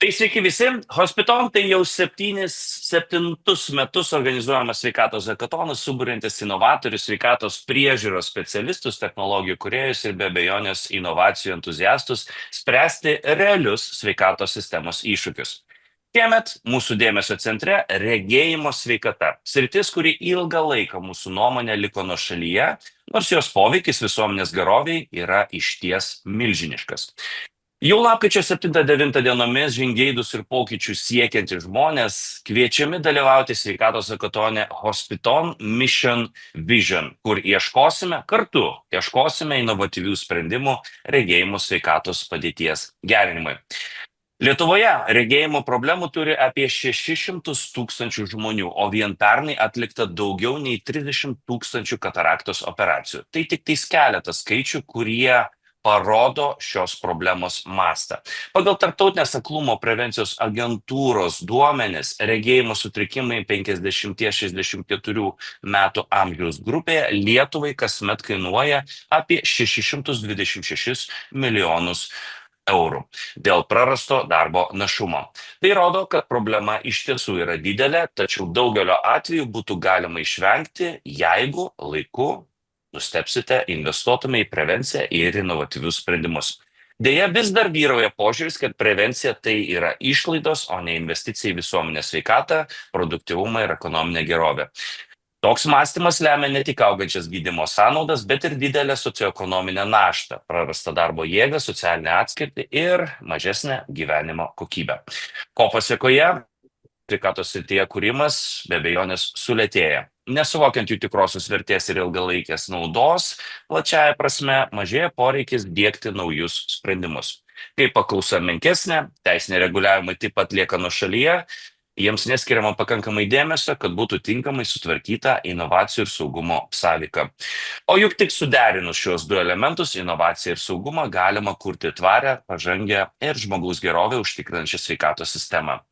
Tai sveiki visi. Hospiton tai jau septintus metus organizuojamas sveikatos hakatonas, suburiantis inovatorius, sveikatos priežiūros specialistus, technologijų kūrėjus ir be abejonės inovacijų entuziastus spręsti realius sveikatos sistemos iššūkius. Šiemet mūsų dėmesio centre regėjimo sveikata. Sritis, kuri ilgą laiką mūsų nuomonė liko nuošalyje, nors jos poveikis visuomenės geroviai yra išties milžiniškas. Jau lapkričio 7-9 dienomis žingeidūs ir pokyčių siekiantys žmonės kviečiami dalyvauti sveikatos hakatone Hospiton Mission Vision, kur ieškosime inovatyvių sprendimų regėjimo sveikatos padėties gerinimui. Lietuvoje regėjimo problemų turi apie 600 tūkstančių žmonių, o vien pernai atlikta daugiau nei 30 tūkstančių kataraktos operacijų. Tai tik tais keletas skaičių, kurie parodo šios problemos mastą. Pagal Tarptautinės aklumo prevencijos agentūros duomenis, regėjimo sutrikimai 50-64 metų amžiaus grupėje Lietuvai kasmet kainuoja apie 626 milijonus eurų dėl prarasto darbo našumo. Tai rodo, kad problema iš tiesų yra didelė, tačiau daugelio atveju būtų galima išvengti, jeigu laiku nustebsite, investuotume į prevenciją ir inovatyvius sprendimus. Deja, vis dar vyrauja požiūris, kad prevencija tai yra išlaidos, o ne investicija į visuomenės sveikatą, produktyvumą ir ekonominę gerovę. Toks mąstymas lemia ne tik augančias gydymo sąnaudas, bet ir didelę socioekonominę naštą, prarastą darbo jėgą, socialinę atskirtį ir mažesnę gyvenimo kokybę. Ko pasiekoje? Sveikatos srityje kūrimas be abejonės sulėtėja. Nesuvokiant jų tikrosios vertės ir ilgalaikės naudos, plačiaja prasme mažėja poreikis diegti naujus sprendimus. Kai paklausa menkesnė, teisiniai reguliavimai taip pat lieka nuošalyje, jiems neskiriama pakankamai dėmesio, kad būtų tinkamai sutvarkyta inovacijų ir saugumo sąveika. O juk tik suderinus šios du elementus, inovaciją ir saugumą, galima kurti tvarę, pažangę ir žmogaus gerovę užtikrinančią sveikatos sistemą.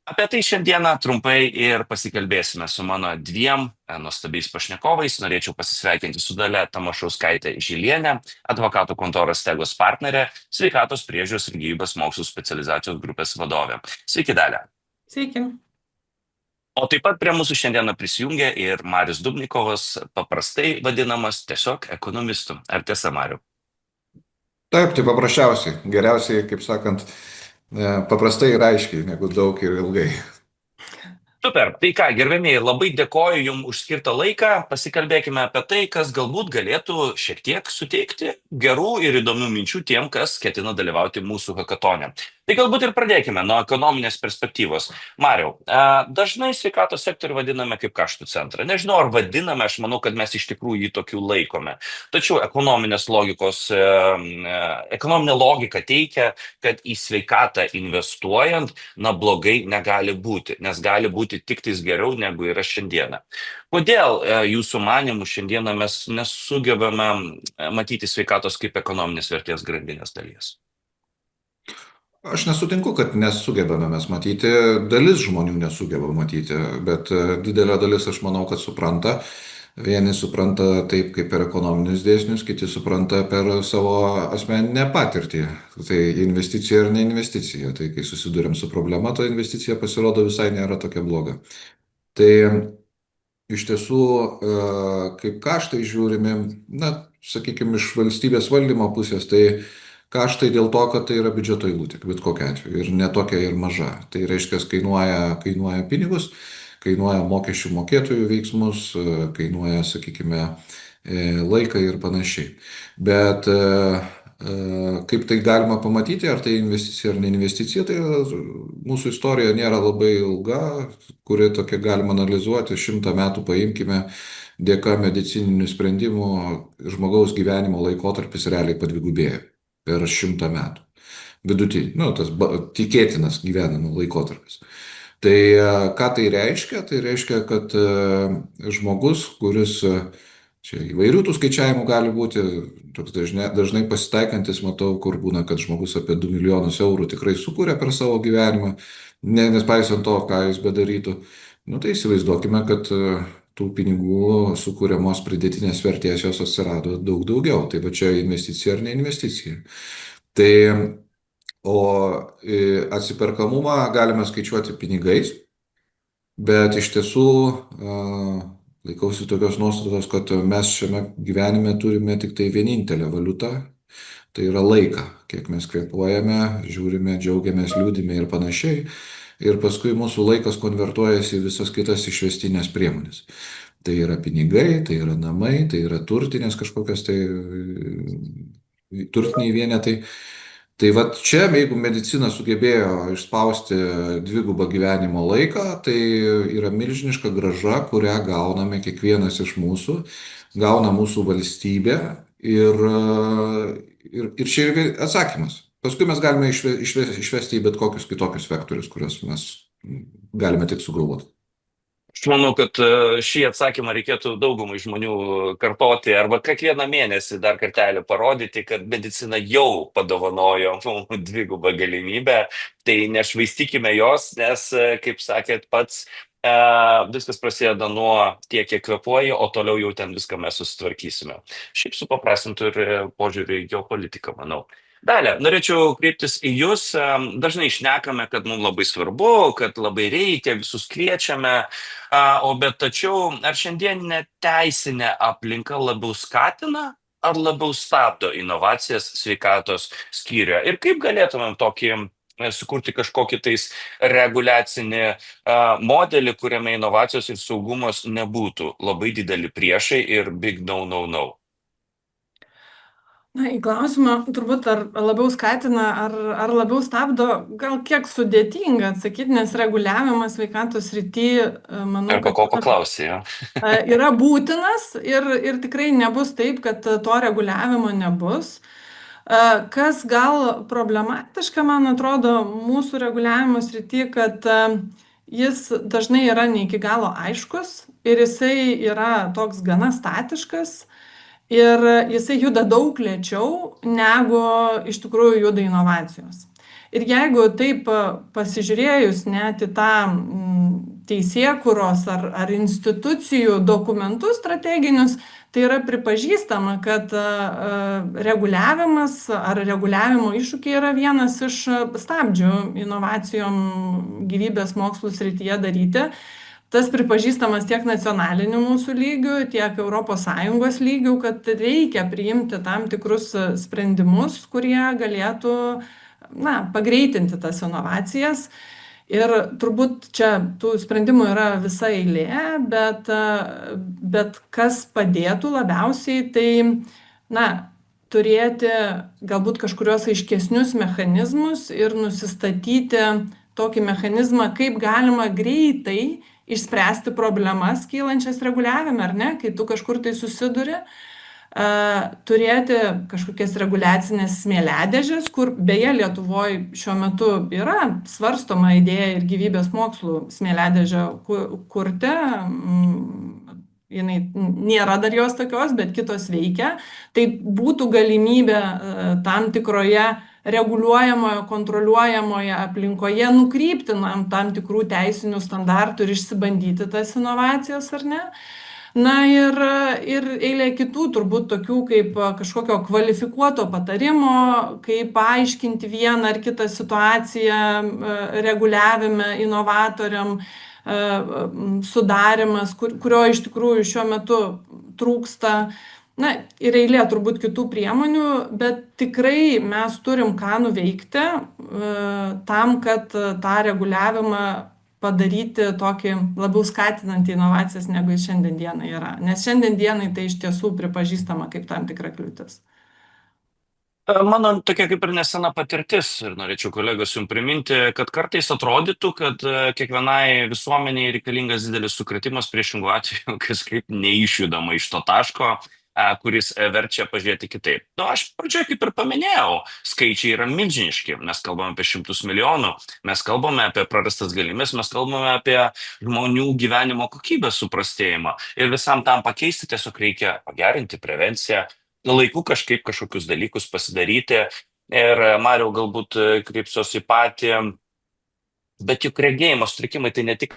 Apie tai šiandieną trumpai ir pasikalbėsime su mano dviem nuostabiais pašnekovais. Norėčiau pasisveikinti su Dalia Tamašauskaitė Žilienė, advokatų kontoros Tegos partnerė, sveikatos priežiūros ir gyvybės mokslų specializacijos grupės vadovė. Sveiki, Dalia. Sveiki. O taip pat prie mūsų šiandieną prisijungė ir Marius Dubnikovas, paprastai vadinamas tiesiog ekonomistu. Ar tiesa, Mariu? Taip, tai paprasčiausiai. Geriausiai, kaip sakant, paprastai ir aiškiai, negu daug ir ilgai. Super, tai ką, gerbėmiai, labai dėkoju Jums už skirtą laiką, pasikalbėkime apie tai, kas galbūt galėtų šiek tiek suteikti gerų ir įdomių minčių tiem, kas ketina dalyvauti mūsų hakatone. Tai galbūt ir pradėkime nuo ekonominės perspektyvos. Mariau, dažnai sveikatos sektorių vadiname kaip kaštų centrą. Nežinau, ar vadiname, aš manau, kad mes iš tikrųjų jį tokiu laikome. Tačiau ekonominė logika teikia, kad į sveikatą investuojant, blogai negali būti, nes gali būti tik tais geriau, negu yra šiandieną. Kodėl jūsų manymų šiandieną mes nesugebame matyti sveikatos kaip ekonominės vertės grandinės dalies? Aš nesutinku, kad nesugebame mes matyti, dalis žmonių nesugeba matyti, bet didelė dalis, aš manau, kad supranta. Vieni supranta taip kaip per ekonominius dėsnius, kiti supranta per savo asmeninę patirtį. Tai investicija ir neinvesticija. Tai kai susidurėm su problema, ta investicija pasirodo visai nėra tokia bloga. Tai iš tiesų, kaip kaštai žiūrimi, sakykime, iš valstybės valdymo pusės, tai kaštai dėl to, kad tai yra biudžeto eilutė, bet kokia atveju, ir netokia ir maža. Tai reiškia, kainuoja pinigus, kainuoja mokesčių mokėtojų veiksmus, kainuoja, sakykime, laiką ir panašiai. Bet kaip tai galima pamatyti, ar tai investicija ar ne investicija, tai mūsų istorija nėra labai ilga, kuri tokia galima analizuoti, 100 metų paimkime, dėka medicininių sprendimų žmogaus gyvenimo laikotarpis realiai padvigubėjo per 100 metų. Vidutinį, tas tikėtinas gyvenimo laikotarpis. Tai ką tai reiškia? Tai reiškia, kad žmogus, kuris, čia įvairių tų skaičiavimų gali būti, toks dažnai pasitaikantis, matau, kur būna, kad žmogus apie 2 milijonus eurų tikrai sukuria per savo gyvenimą, nespaisant to, ką jis bedarytų. Tai įsivaizduokime, kad tų pinigų sukūriamos pridėtinės vertės jos atsirado daug daugiau. Tai va čia investicija ar ne investicija. Tai O atsiperkamumą galime skaičiuoti pinigais, bet iš tiesų laikausi tokios nuostatos, kad mes šiame gyvenime turime tik tai vienintelę valiutą, tai yra laiką, kiek mes kvėpuojame, žiūrime, džiaugiamės, liūdime ir panašiai. Ir paskui mūsų laikas konvertuojasi į visas kitas išvestinės priemonės. Tai yra pinigai, tai yra namai, tai yra turtinės kažkokios tai turtiniai vienetai. Tai va čia, jeigu medicina sugebėjo išspausti dvigubą gyvenimo laiką, tai yra milžiniška grąža, kurią gauname kiekvienas iš mūsų, gauna mūsų valstybė ir čia yra atsakymas. Paskui mes galime išvesti į bet kokius kitokius vektorius, kuriuos mes galime tik sugalvoti. Aš manau, kad šį atsakymą reikėtų daugumai žmonių kartoti arba kiekvieną mėnesį dar kartelį parodyti, kad medicina jau padovanojo mums dvigubą galimybę, tai nešvaistykime jos, nes, kaip sakėt pats, viskas prasideda nuo tiek, kiek kvėpuoji, o toliau jau ten viską mes susitvarkysime. Šiaip supaprastintų ir požiūrį į geopolitiką, manau. Dalia, norėčiau kreiptis į Jūs. Dažnai šnekame, kad mums labai svarbu, kad labai reikia, visus kviečiame, bet tačiau ar šiandieninė teisinė aplinka labiau skatina ar labiau stabdo inovacijas sveikatos skyriuje? Ir kaip galėtumėm tokį sukurti kažkokį tais reguliacinį modelį, kuriame inovacijos ir saugumas nebūtų labai dideli priešai ir big no. Na, į klausimą turbūt ar labiau skatina, ar labiau stabdo, gal kiek sudėtinga atsakyti, nes reguliavimas sveikatos srity, manau, Arba ko paklausė, jo. yra būtinas ir tikrai nebus taip, kad to reguliavimo nebus. Kas gal problematiška, man atrodo, mūsų reguliavimo srity, kad jis dažnai yra ne iki galo aiškus ir jisai yra toks gana statiškas. Ir jisai juda daug lėčiau, negu iš tikrųjų juda inovacijos. Ir jeigu taip pasižiūrėjus net į tą teisėkūros ar institucijų dokumentus strateginius, tai yra pripažįstama, kad reguliavimas ar reguliavimo iššūkiai yra vienas iš stabdžių inovacijom gyvybės mokslų srityje daryti. Tas pripažįstamas tiek nacionaliniu mūsų lygiu, tiek ES lygiu, kad reikia priimti tam tikrus sprendimus, kurie galėtų pagreitinti tas inovacijas. Ir turbūt čia tų sprendimų yra visa eilė, bet kas padėtų labiausiai, tai turėti galbūt kažkurios aiškesnius mechanizmus ir nusistatyti tokį mechanizmą, kaip galima greitai išspręsti problemas kylančias reguliavime, ar ne, kai tu kažkur tai susiduri, turėti kažkokias reguliacinės smėliadėžės, kur beje Lietuvoje šiuo metu yra svarstoma idėja ir gyvybės mokslų smėliadėžę kurti. Jinai nėra dar jos tokios, bet kitos veikia. Tai būtų galimybė tam tikroje reguliuojamoje, kontroliuojamoje aplinkoje nukrypti tam tikrų teisinių standartų ir išsibandyti tas inovacijas, ar ne? Ir eilė kitų turbūt tokių kaip kažkokio kvalifikuoto patarimo, kaip paaiškinti vieną ar kitą situaciją reguliavime inovatoriam, sudarimas, kurio iš tikrųjų šiuo metu trūksta. Ir eilė turbūt kitų priemonių, bet tikrai mes turim ką nuveikti tam, kad tą reguliavimą padaryti tokį labiau skatinantį inovacijas, negu jis šiandien dienai yra. Nes šiandien dienai tai iš tiesų pripažįstama kaip tam tikra kliūtis. Mano tokia kaip ir nesena patirtis, ir norėčiau kolegos jums priminti, kad kartais atrodytų, kad kiekvienai visuomeniai reikalingas didelis sukrėtimas, priešingų atveju kažkaip neišjudama iš to taško, kuris verčia pažiūrėti kitaip. Aš pradžioje kaip ir paminėjau, skaičiai yra milžiniški, mes kalbame apie 100 milijonų, mes kalbame apie prarastas galimybes, mes kalbame apie žmonių gyvenimo kokybės suprastėjimą ir visam tam pakeisti tiesiog reikia pagerinti prevenciją, laiku kažkokius dalykus pasidaryti. Ir Mariau, galbūt kreipsiuosi į patį, bet juk regėjimo sutrikimai tai ne tik,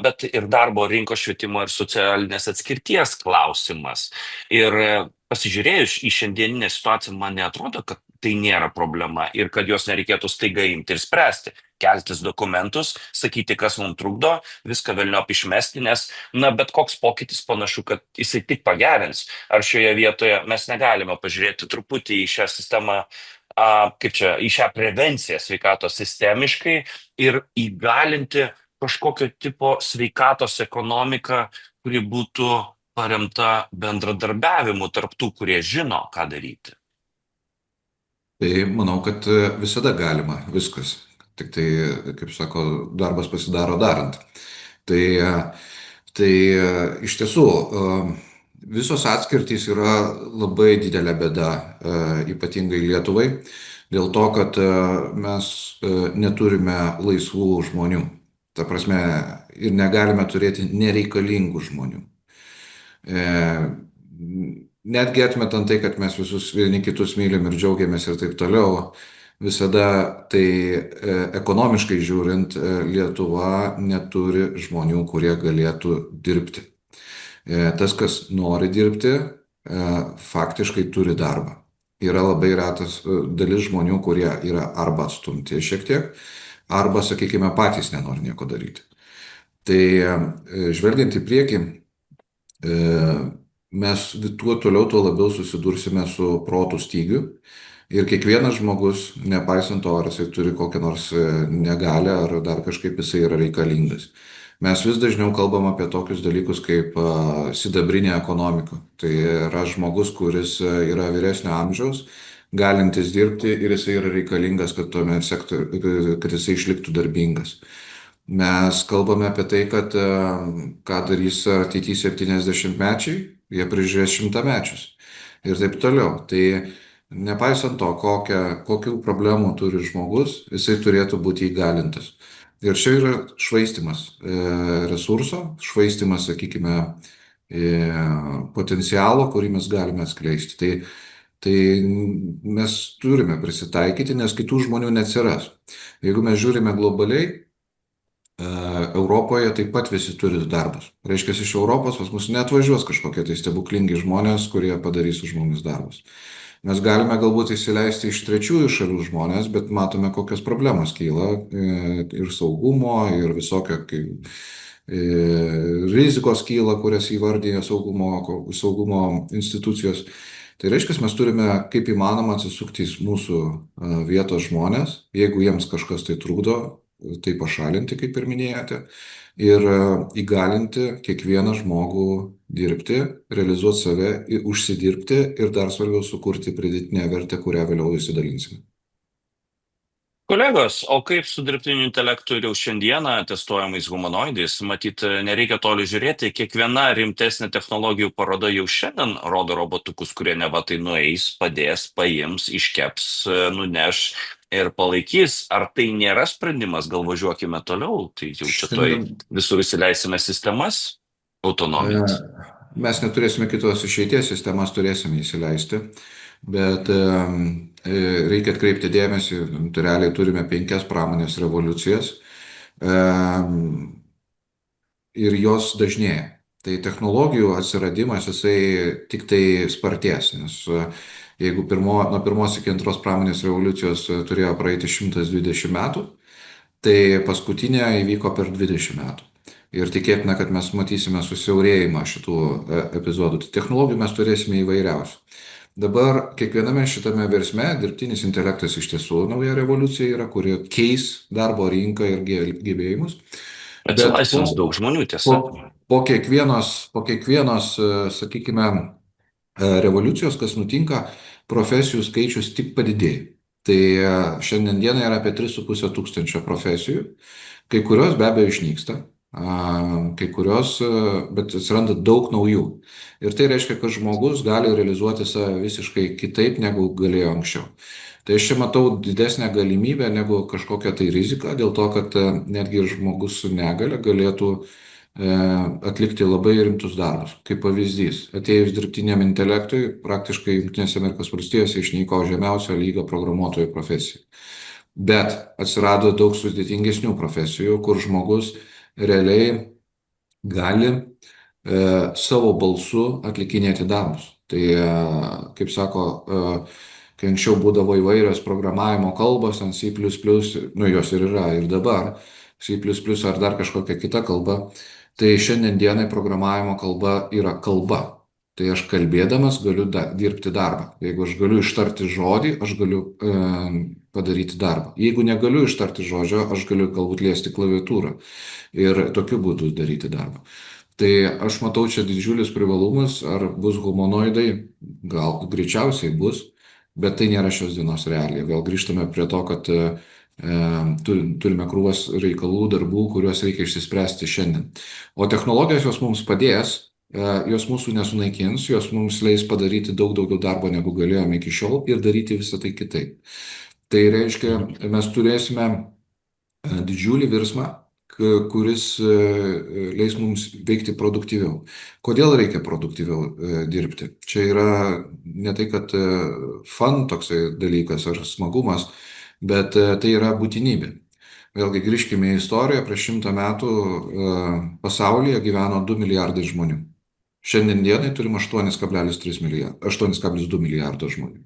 bet ir darbo rinkos švietimo ir socialinės atskirties klausimas. Ir pasižiūrėjus į šiandieninę situaciją, man neatrodo, kad tai nėra problema ir kad jos nereikėtų staiga imti ir spręsti. Keltis dokumentus, sakyti, kas mums trukdo, viską velniop išmesti, nes, bet koks pokytis panašu, kad jisai tik pagerins. Ar šioje vietoje mes negalime pažiūrėti truputį į šią sistemą, į šią prevenciją sveikatos sistemiškai ir įgalinti kažkokio tipo sveikatos ekonomiką, kuri būtų paremta bendradarbiavimu tarp tų, kurie žino, ką daryti. Tai manau, kad visada galima viskas. Tik tai, kaip sako, darbas pasidaro darant. Tai, tai iš tiesų visos atskirtys yra labai didelė bėda, ypatingai Lietuvai, dėl to, kad mes neturime laisvų žmonių. Ta prasme, ir negalime turėti nereikalingų žmonių. Netgi atmetant tai, kad mes visus vieni kitus mylim ir džiaugiamės ir taip toliau, visada tai ekonomiškai žiūrint, Lietuva neturi žmonių, kurie galėtų dirbti. Tas, kas nori dirbti, faktiškai turi darbą. Yra labai retas dalis žmonių, kurie yra arba atstumti šiek tiek, arba, sakykime, patys nenori nieko daryti. Tai žvelgiant į priekį, mes tuo toliau, tuo labiau susidursime su protų stygiu ir kiekvienas žmogus, nepaisant to, ar jisai turi kokią nors negalią, ar dar kažkaip jisai yra reikalingas. Mes vis dažniau kalbam apie tokius dalykus kaip sidabrinė ekonomika. Tai yra žmogus, kuris yra vyresnio amžiaus, galintis dirbti ir jisai yra reikalingas, kad jisai išliktų darbingas. Mes kalbame apie tai, kad ką darys ateityje 70-mečiai, jie prižiūrės 100-mečius ir taip toliau. Tai nepaisant to, kokių problemų turi žmogus, jisai turėtų būti įgalintas. Ir čia yra švaistimas resurso, švaistimas, sakykime, potencialo, kurį mes galime atskleisti. Tai mes turime prisitaikyti, nes kitų žmonių neatsiras. Jeigu mes žiūrime globaliai, Europoje taip pat visi turi darbus. Reiškia, iš Europos pas mus neatvažiuos kažkokie tai stebuklingi žmonės, kurie padarys už mumis darbus. Mes galime galbūt įsileisti iš trečiųjų šalių žmonės, bet matome, kokios problemos kyla ir saugumo, ir visokio rizikos kyla, kurias įvardyja saugumo institucijos. Tai reiškia, mes turime kaip įmanoma atsisukti į mūsų vietos žmonės, jeigu jiems kažkas tai trukdo, tai pašalinti, kaip ir minėjote, ir įgalinti kiekvieną žmogų dirbti, realizuoti save, užsidirbti ir dar svarbiau sukurti pridėtinę vertę, kurią vėliau įsidalinsime. Kolegos, o kaip su dirbtiniu intelektu ir jau šiandieną testuojamais humanoidais? Matyt, nereikia toli žiūrėti, kiekviena rimtesnė technologijų paroda jau šiandien rodo robotukus, kurie neva tai nueis, padės, paims, iškeps, nuneš ir palaikys. Ar tai nėra sprendimas, gal važiuokime toliau, tai jau čia visur įsileisime sistemas autonomijas? Mes neturėsime kitos išeities, sistemas turėsime įsileisti, bet reikia atkreipti dėmesį, realiai turime 5 pramonės revoliucijas ir jos dažnėja. Tai technologijų atsiradimas, jisai tik tai spartės, nes jeigu nuo pirmos iki antros pramonės revoliucijos turėjo praeiti 120 metų, tai paskutinė įvyko per 20 metų. Ir tikėtina, kad mes matysime susiaurėjimą šitų epizodų. Technologijų mes turėsime įvairiausių. Dabar kiekviename šitame versme dirbtinis intelektas iš tiesų nauja revoliucija yra, kuri keis darbo rinką ir gebėjimus. Atsilaisvins daug žmonių, tiesa. Po kiekvienos, sakykime, revoliucijos, kas nutinka, profesijų skaičius tik padidėja. Tai šiandien dieną yra apie 3,5 tūkstančio profesijų, kai kurios be abejo išnyksta. Kai kurios, bet atsiranda daug naujų. Ir tai reiškia, kad žmogus gali realizuoti save visiškai kitaip, negu galėjo anksčiau. Tai aš čia matau didesnę galimybę negu kažkokią tai riziką, dėl to, kad netgi žmogus su negale galėtų atlikti labai rimtus darbus. Kaip pavyzdys, atėjus dirbtiniam intelektui, praktiškai Jungtinėse Amerikos valstijose išnyko žemiausio lygio programuotojo profesija. Bet atsirado daug sudėtingesnių profesijų, kur žmogus realiai gali savo balsu atlikinėti darbus. Tai, kaip sako, kai anksčiau būdavo įvairios programavimo kalbos, ant C++, nu jos ir yra ir dabar, C++ ar dar kažkokia kita kalba, tai šiandien dienai programavimo kalba yra kalba. Tai aš kalbėdamas galiu dirbti darbą. Jeigu aš galiu ištarti žodį, aš galiu padaryti darbą. Jeigu negaliu ištarti žodžio, aš galiu galbūt liesti klaviatūrą ir tokiu būdu daryti darbą. Tai aš matau čia didžiulis privalumas, ar bus humanoidai, gal greičiausiai bus, bet tai nėra šios dienos realija. Vėl grįžtame prie to, kad turime krūvas reikalų, darbų, kuriuos reikia išsispręsti šiandien. O technologijos jos mums padės, jos mūsų nesunaikins, jos mums leis padaryti daug daugiau darbo, negu galėjome iki šiol ir daryti visą tai kitaip. Tai reiškia, mes turėsime didžiulį virsmą, kuris leis mums veikti produktyviau. Kodėl reikia produktyviau dirbti? Čia yra ne tai, kad fun toksai dalykas ar smagumas, bet tai yra būtinybė. Vėlgi grįžkime į istoriją, prieš 100 metų pasaulyje gyveno 2 milijardai žmonių. Šiandien dienai turim 8,2 milijardo žmonių.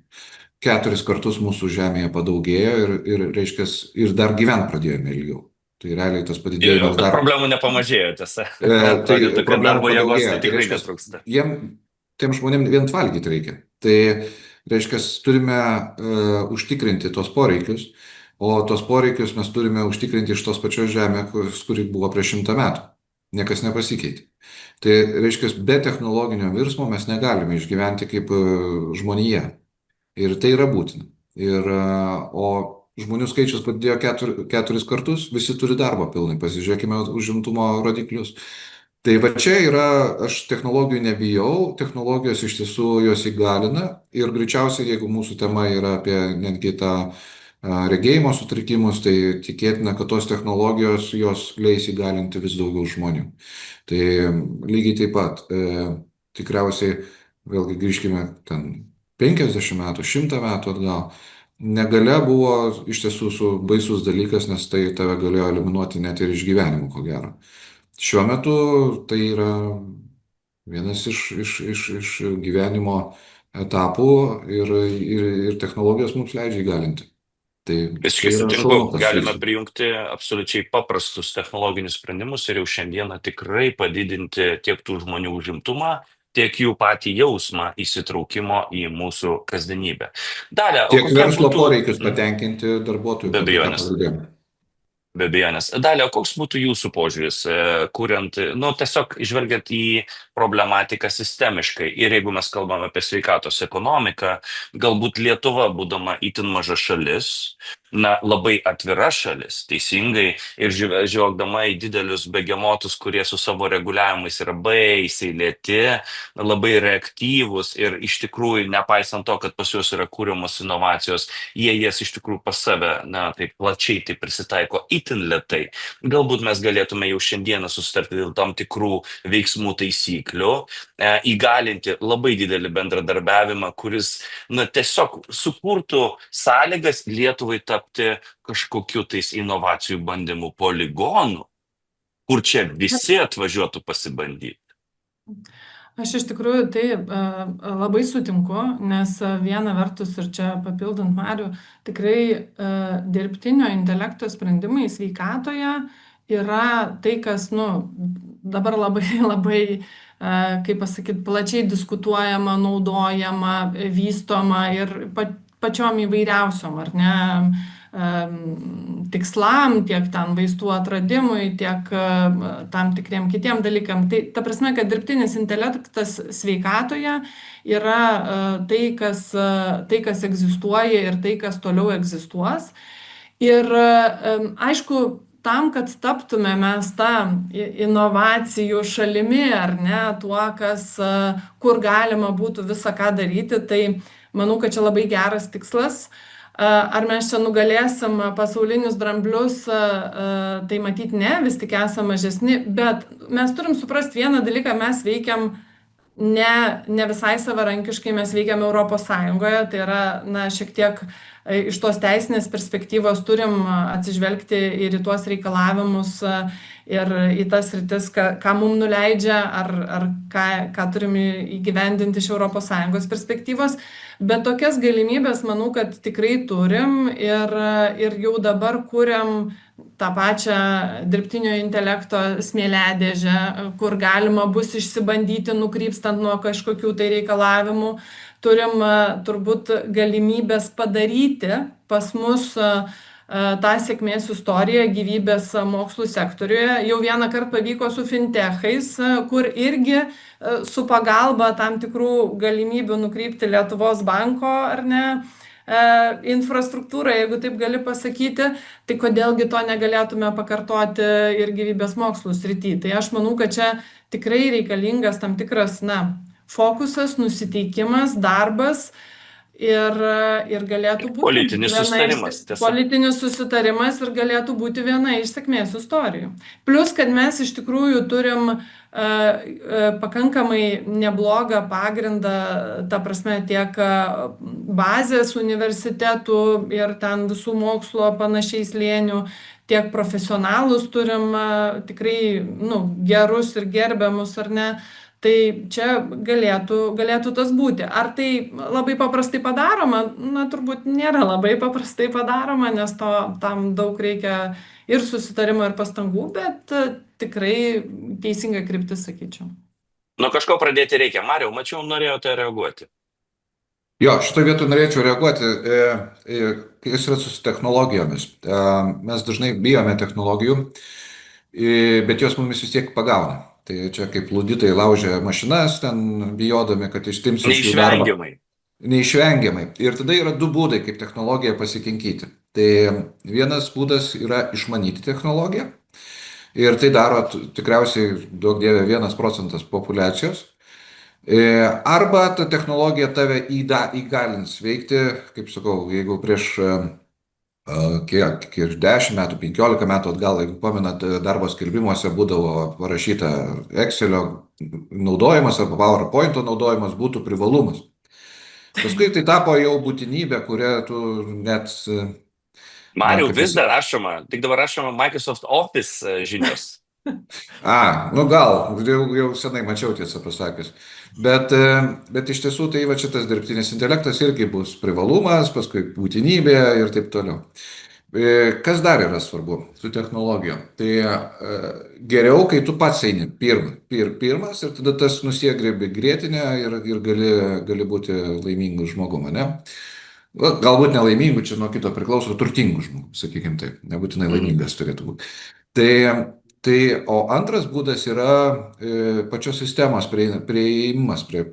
4 kartus mūsų žemėje padaugėjo ir reiškia, ir dar gyvent pradėjome ilgiau. Tai realiai tas padidėjimas dar... Problemų nepamažėjo, tiesa. Tai darbo jėgos tai tikrai netrūksta. Tiem žmonėm vien valgyti reikia. Tai reiškia, turime užtikrinti tos poreikius, o tos poreikius mes turime užtikrinti iš tos pačios žemės, kuri buvo prieš 100 metų. Niekas nepasikeitė. Tai reiškia, be technologinio virsmo mes negalime išgyventi kaip žmonija. Ir tai yra būtina. O žmonių skaičius padidėjo 4 kartus, visi turi darbo pilnai, pasižiūrėkime užimtumo rodiklius. Tai va čia yra, aš technologijų nebijau, technologijos iš tiesų jos įgalina ir greičiausiai, jeigu mūsų tema yra apie netgi tą regėjimo sutrikimus, tai tikėtina, kad tos technologijos jos leis įgalinti vis daugiau žmonių. Tai lygiai taip pat, tikriausiai, vėlgi grįžkime ten 50 metų, 100 metų atgal, negalia buvo iš tiesų baisus dalykas, nes tai tave galėjo eliminuoti net ir iš gyvenimo, ko gero. Šiuo metu tai yra vienas iš gyvenimo etapų ir technologijos mums leidžia įgalinti. Visiškai sutinku, galime prijungti absoliučiai paprastus technologinius sprendimus ir jau šiandieną tikrai padidinti tiek tų žmonių užimtumą, tiek jų patį jausmą įsitraukimo į mūsų kasdienybę. Dalia, tiek verslo poreikius patenkinti darbuotojų. Be abejonės. Be abejonės. Dalia, koks būtų jūsų požiūris, kuriant, tiesiog žvelgiant į problematiką sistemiškai ir jeigu mes kalbame apie sveikatos ekonomiką, galbūt Lietuva, būdama itin maža šalis, labai atvira šalis, teisingai, ir žvelgdama į didelius begemotus, kurie su savo reguliavimais yra baisiai lėti, labai reaktyvūs ir iš tikrųjų, nepaisant to, kad pas juos yra kūriamos inovacijos, jie jas iš tikrųjų pas save, taip plačiai tai prisitaiko itin lėtai. Galbūt mes galėtume jau šiandieną susitarti dėl tam tikrų veiksmų taisyklių, įgalinti labai didelį bendradarbiavimą, kuris tiesiog sukurtų sąlygas Lietuvai tapti kažkokiu tais inovacijų bandymų poligonu, kur čia visi atvažiuotų pasibandyti. Aš iš tikrųjų tai labai sutinku, nes viena vertus ir čia papildant Marių, tikrai dirbtinio intelekto sprendimai sveikatoje yra tai, kas dabar labai, kaip pasakyti, plačiai diskutuojama, naudojama, vystoma ir pačiom įvairiausiom, ar ne, tikslam, tiek ten vaistų atradimui, tiek tam tikriem kitiem dalykam. Tai ta prasme, kad dirbtinis intelektas sveikatoje yra tai, kas egzistuoja ir tai, kas toliau egzistuos. Ir aišku, tam, kad taptume mes tą inovacijų šalimi, ar ne, tuo, kur galima būtų visą ką daryti, tai manau, kad čia labai geras tikslas. Ar mes čia nugalėsim pasaulinius dramblius, tai matyti ne, vis tik esame mažesni, bet mes turim suprasti vieną dalyką, mes veikiam ne visai savarankiškai, mes veikiam Europos Sąjungoje, tai yra, šiek tiek iš tos teisinės perspektyvos turim atsižvelgti ir į tuos reikalavimus ir į tas sritis, ką mums nuleidžia, ar ką turime įgyvendinti iš ES perspektyvos. Bet tokias galimybės, manau, kad tikrai turim ir jau dabar kuriam tą pačią dirbtinio intelekto smėliadėžę, kur galima bus išsibandyti, nukrypstant nuo kažkokių tai reikalavimų. Turim turbūt galimybės padaryti pas mus tą sėkmės istoriją gyvybės mokslų sektoriuje. Jau vieną kartą pavyko su fintechais, kur irgi su pagalba tam tikrų galimybių nukrypti Lietuvos banko, ar ne, infrastruktūrą, jeigu taip gali pasakyti, tai kodėlgi to negalėtume pakartoti ir gyvybės mokslų srity. Tai aš manau, kad čia tikrai reikalingas tam tikras, fokusas, nusiteikimas, darbas ir galėtų būti Politinis susitarimas, tiesa. Politinis susitarimas ir galėtų būti viena iš sėkmės istorijų. Plus, kad mes iš tikrųjų turim pakankamai neblogą pagrindą, ta prasme, tiek bazės universitetų ir ten visų mokslo panašiai slėnių, tiek profesionalus turim tikrai gerus ir gerbiamus, ar ne. Tai čia galėtų tas būti. Ar tai labai paprastai padaroma? Turbūt nėra labai paprastai padaroma, nes tam daug reikia ir susitarimo, ir pastangų, bet tikrai teisinga kryptis, sakyčiau. Nuo kažko pradėti reikia. Mariau, mačiau, norėjote reaguoti. Jo, šitoje vietoje norėčiau reaguoti, kas yra su technologijomis. Mes dažnai bijome technologijų, bet jos mumis vis tiek pagauna. Tai čia kaip luditai laužia mašinas, ten bijodami, kad ištimsi iš jų darbą. Neišvengiamai. Ir tada yra du būdai, kaip technologiją pasikinkyti. Tai vienas būdas yra išmanyti technologiją. Ir tai daro tikriausiai, daug dievė, 1% populiacijos. Arba ta technologija tave įgalins veikti, kaip sakau, jeigu prieš kiek 10 metų, 15 metų atgal, jeigu pamenat, darbo skelbimuose būdavo parašyta Excelio naudojimas arba PowerPoint'o naudojimas būtų privalumas. Paskui tai tapo jau būtinybė, kurią tu net... Mariau, vis dar rašoma, tik dabar rašoma Microsoft Office žinios. Gal, jau senai mačiau, tiesą pasakius. Bet iš tiesų tai va šitas dirbtinis intelektas irgi bus privalumas, paskui būtinybė ir taip toliau. Kas dar yra svarbu su technologijom? Tai geriau, kai tu pats eini pirmas ir tada tas nusigriebi grėtinę ir gali būti laimingu žmogum, ne? Galbūt nelaimingu, čia nuo kito priklauso, turtingu žmogu, sakykim taip, nebūtinai laimingas turėtų būti. O antras būdas yra pačios sistemos prieimas prie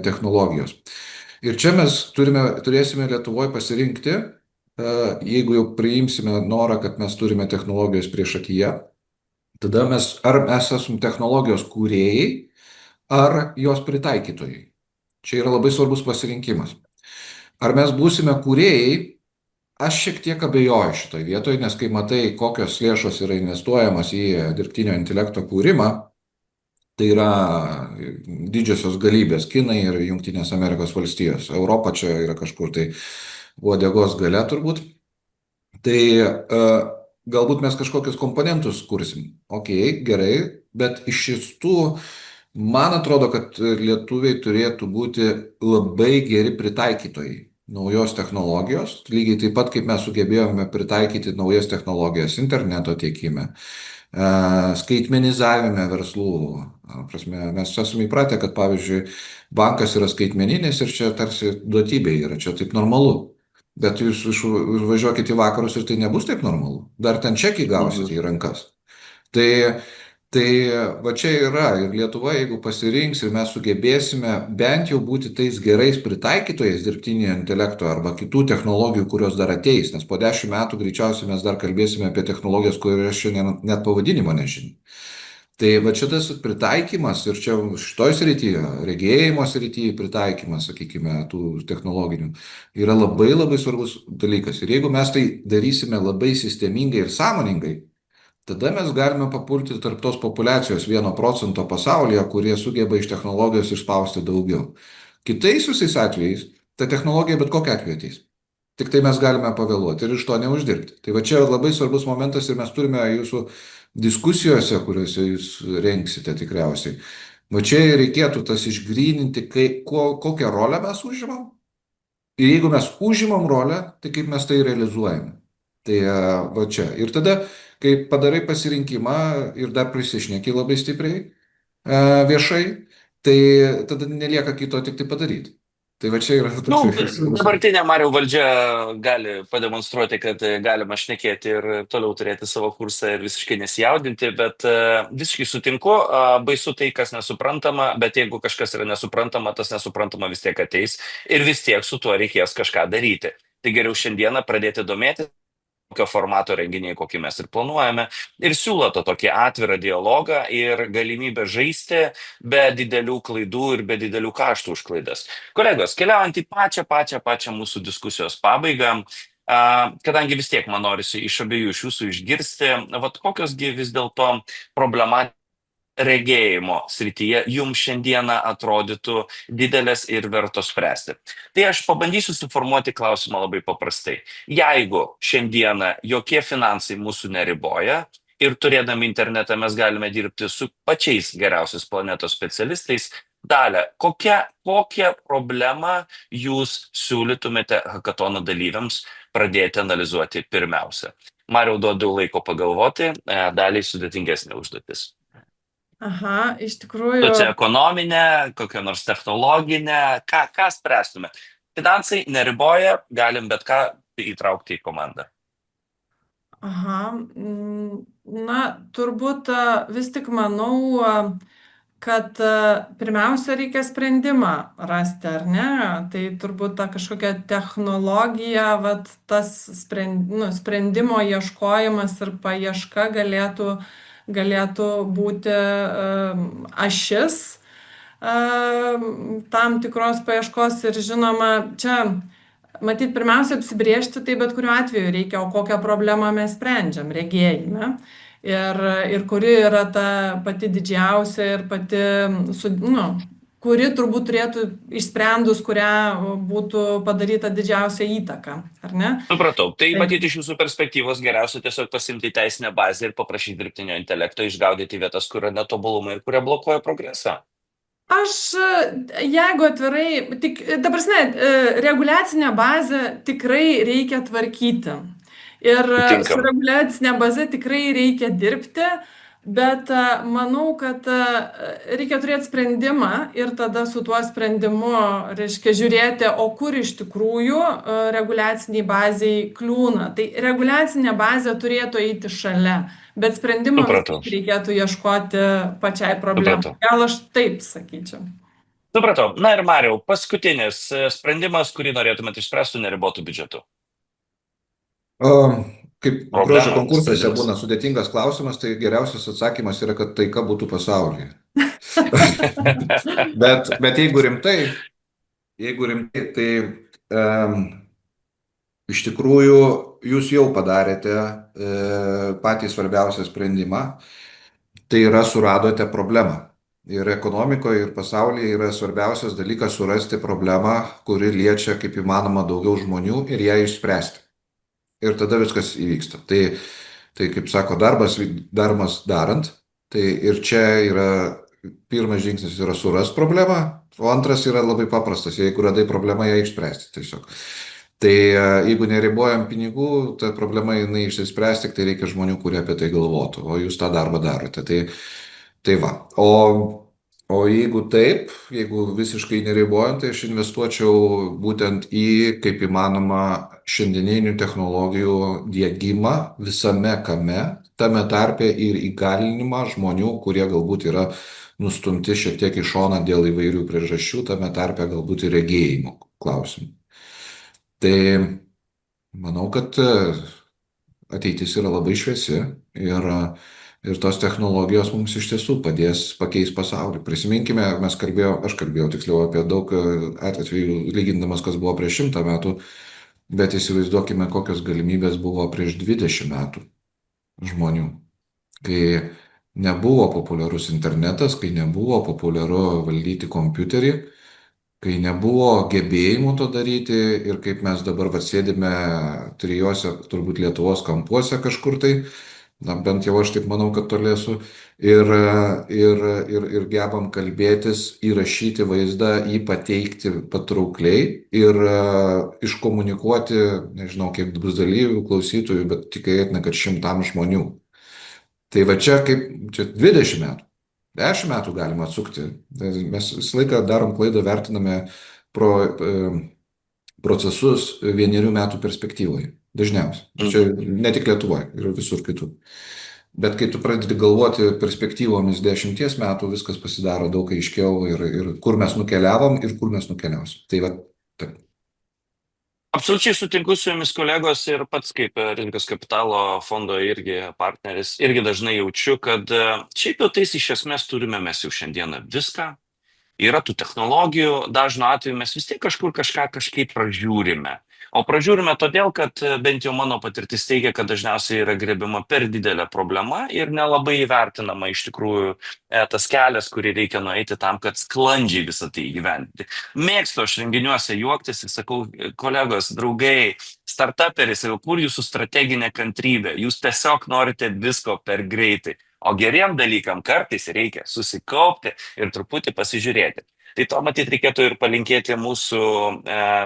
technologijos. Ir čia mes turėsime Lietuvoje pasirinkti, jeigu jau priimsime norą, kad mes turime technologijos prieš akiją, tada ar mes esame technologijos kūrėjai, ar jos pritaikytojai. Čia yra labai svarbus pasirinkimas. Ar mes būsime kūrėjai? Aš šiek tiek abejoju šitoje vietoje, nes kai matai, kokios lėšos yra investuojamas į dirbtinio intelekto kūrimą, tai yra didžiosios galybės Kinai ir Jungtinės Amerikos valstijos. Europa čia yra kažkur tai uodegos gale turbūt. Tai galbūt mes kažkokius komponentus kursim. Gerai, bet iš šitų man atrodo, kad lietuviai turėtų būti labai geri pritaikytojai naujos technologijos, lygiai taip pat kaip mes sugebėjome pritaikyti naujas technologijas interneto tiekime, skaitmenizavime verslų. Mes esame įpratę, kad pavyzdžiui bankas yra skaitmeninis ir čia tarsi duotybė yra, čia taip normalu. Bet jūs važiuokite į vakarus ir tai nebus taip normalu. Dar ten čekį gausite į rankas. Tai va čia yra ir Lietuva, jeigu pasirinks ir mes sugebėsime bent jau būti tais gerais pritaikytojais dirbtinio intelekto arba kitų technologijų, kurios dar ateis, nes po 10 metų greičiausiai mes dar kalbėsime apie technologijas, kurios šiandien net pavadinimo nežinom. Tai va šitas pritaikymas ir čia šitoj srityje, regėjimo srityje pritaikymas, sakykime, tų technologinių, yra labai labai svarbus dalykas. Ir jeigu mes tai darysime labai sistemingai ir sąmoningai, tada mes galime papulti tarp tos populiacijos 1% pasaulyje, kurie sugeba iš technologijos išspausti daugiau. Kitais visais atvejais, ta technologija bet kokia atveju ateis. Tik tai mes galime pavėluoti ir iš to neuždirbti. Tai va čia labai svarbus momentas ir mes turime jūsų diskusijose, kuriuose jūs renksite tikriausiai. Va čia reikėtų tas išgryninti, kokią rolę mes užimam. Ir jeigu mes užimam rolę, tai kaip mes tai realizuojame. Tai va čia. Ir tada, kai padarai pasirinkimą ir dar prisišneki labai stipriai viešai, tai tada nelieka kito tik tai padaryti. Tai va čia yra Nu, toks svarbus. dabartinė Mario valdžia gali pademonstruoti, kad galima šnekėti ir toliau turėti savo kursą ir visiškai nesijaudinti, bet visiškai sutinku, baisu tai, kas nesuprantama, bet jeigu kažkas yra nesuprantama, tas nesuprantama vis tiek ateis ir vis tiek su tuo reikės kažką daryti. Tai geriau šiandieną pradėti domėtis, kokio formato renginiai, kokį mes ir planuojame, ir siūlo tą tokį atvirą dialogą ir galimybę žaisti be didelių klaidų ir be didelių kaštų už klaidas. Kolegos, keliaujant į pačią mūsų diskusijos pabaigą, kadangi vis tiek man norisi iš abiejų iš jūsų išgirsti, vat kokiosgi vis dėlto problematikos regėjimo srityje jums šiandieną atrodytų didelės ir vertos spręsti. Tai aš pabandysiu suformuoti klausimą labai paprastai. Jeigu šiandieną jokie finansai mūsų neriboja ir turėdami internetą mes galime dirbti su pačiais geriausiais planetos specialistais, Dalia, kokią problemą jūs siūlytumėte hakatono dalyviams pradėti analizuoti pirmiausia? Mariau, duodu laiko pagalvoti, Daliai sudėtingesnė užduotis. Aha, iš tikrųjų. Socioekonominę, kokią nors technologinę, ką spręstume. Finansai neriboja, galim bet ką įtraukti į komandą. Aha, na, turbūt vis tik manau, kad pirmiausia reikia sprendimą rasti, ar ne? Tai turbūt ta kažkokia technologija, vat, tas sprendimo ieškojimas ir paieška galėtų būti ašis tam tikros paieškos ir žinoma, čia matyt pirmiausia apsibriežti, tai bet kuriuo atveju reikia, o kokią problemą mes sprendžiam regėjime ir kuri yra ta pati didžiausia ir pati, kuri turbūt turėtų išsprendus, kurią būtų padaryta didžiausia įtaka, ar ne? Supratau. Tai matyti iš jūsų perspektyvos geriausia tiesiog pasimti teisinę bazę ir paprašyti dirbtinio intelekto išgaudyti vietas, kur yra netobulumai ir kurie blokuoja progresą. Aš, jeigu atvirai, ta prasme, reguliacinę bazę tikrai reikia tvarkyti. Ir su reguliacinė baze tikrai reikia dirbti, bet manau, kad reikia turėti sprendimą ir tada su tuo sprendimu, reiškia, žiūrėti, o kur iš tikrųjų reguliaciniai baziai kliūna. Tai reguliacinė bazė turėtų eiti šalia, bet sprendimą reikėtų ieškoti pačiai problemai. Gal aš taip sakyčiau. Supratau. Na ir Mariau, paskutinis sprendimas, kurį norėtumėte išspręsti neribotų biudžetų. Kaip grožio konkursuose būna sudėtingas klausimas, tai geriausias atsakymas yra, kad taika būtų pasaulyje. bet jeigu rimtai, tai iš tikrųjų jūs jau padarėte patį svarbiausią sprendimą, tai yra suradote problemą. Ir ekonomikoje, ir pasaulyje yra svarbiausias dalykas surasti problemą, kuri liečia kaip įmanoma daugiau žmonių ir ją išspręsti. Ir tada viskas įvyksta. Tai kaip sako, darbas darant. Tai ir čia yra pirmas žingsnis yra surast problemą, o antras yra labai paprastas. Jeigu radai problemą, ją išspręsti tiesiog. Tai jeigu neribojam pinigų, ta problema jinai išsispręs, tik tai reikia žmonių, kurie apie tai galvotų, o jūs tą darbą darote. Tai va. O jeigu taip, jeigu visiškai neribojant, tai aš investuočiau būtent į, kaip įmanoma, šiandieninių technologijų diegimą visame kame, tame tarpe ir įgalinimą žmonių, kurie galbūt yra nustumti šiek tiek į šoną dėl įvairių priežasčių, tame tarpe galbūt ir regėjimo klausimų. Tai manau, kad ateitis yra labai šviesi ir tos technologijos mums iš tiesų padės pakeis pasaulį. Prisiminkime, aš kalbėjau tiksliau apie daug atvejų lygindamas, kas buvo prieš 100 metų, bet įsivaizduokime, kokios galimybės buvo prieš 20 metų žmonių. Kai nebuvo populiarus internetas, kai nebuvo populiaru valdyti kompiuterį, kai nebuvo gebėjimų to daryti ir kaip mes dabar sėdime trijose, turbūt Lietuvos kampuose kažkur tai, na bent jau aš taip manau, kad toli esu, ir gebam kalbėtis, įrašyti vaizdą, jį pateikti patraukliai ir iškomunikuoti, nežinau, kiek bus dalyvių, klausytojų, bet tikėtina, kad 100 žmonių. Tai va čia kaip, čia 20 metų. 10 metų galima atsukti. Mes visą laiką darom klaidą, vertiname procesus 1 metų perspektyvoje. Dažniausiai. Čia ne tik Lietuvoje, ir visur kitur. Bet kai tu pradedi galvoti perspektyvomis 10 metų, viskas pasidaro daug aiškiau ir kur mes nukeliavom ir kur mes nukeliausim. Tai va, taip. Absoliučiai sutinku su jumis, kolegos, ir pats kaip rinkos kapitalo fondo irgi partneris, irgi dažnai jaučiu, kad šiaip jau tais iš esmės turime mes jau šiandieną viską. Yra tų technologijų, dažnu atveju mes vis tiek kažkur kažką kažkaip pražiūrime. O pražiūrime todėl, kad bent jau mano patirtis teigia, kad dažniausiai yra grėbiama per didelė problema ir nelabai įvertinama iš tikrųjų tas kelias, kurį reikia nueiti tam, kad sklandžiai visą tai įgyvendinti. Mėgstu aš renginiuose juoktis ir sakau, kolegos, draugai, startuperis, kur jūsų strateginė kantrybė, jūs tiesiog norite visko per greitai. O geriem dalykam kartais reikia susikaupti ir truputį pasižiūrėti. Tai to matyt reikėtų ir palinkėti mūsų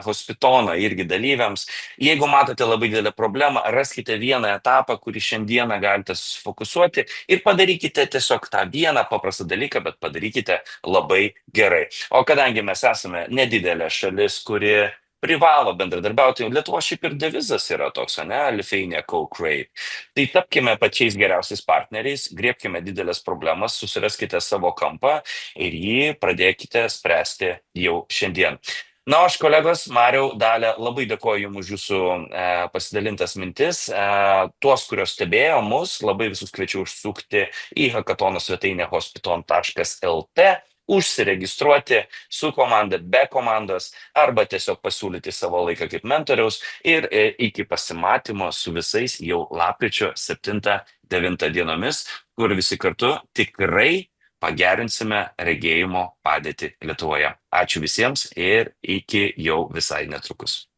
hospitono irgi dalyviams. Jeigu matote labai didelę problemą, raskite vieną etapą, kurį šiandieną galite susifokusuoti ir padarykite tiesiog tą vieną paprastą dalyką, bet padarykite labai gerai. O kadangi mes esame nedidelė šalis, kuri privalo bendradarbiauti. Lietuvos šiaip ir devizas yra toks, ne? Lithuania Co-Create. Tai tapkime pačiais geriausiais partneriais, griebkime didelės problemas, susiraskite savo kampą ir jį pradėkite spręsti jau šiandien. Na, aš kolegos, Mariau, Dalia, labai dėkoju jums už jūsų pasidalintas mintis. Tuos, kurios stebėjo mus, labai visus kviečiu užsukti į hackatono svetainę hospiton.lt, užsiregistruoti su komanda, be komandos, arba tiesiog pasiūlyti savo laiką kaip mentoriaus ir iki pasimatymo su visais jau lapkričio 7-9 dienomis, kur visi kartu tikrai pagerinsime regėjimo padėtį Lietuvoje. Ačiū visiems ir iki jau visai netrukus.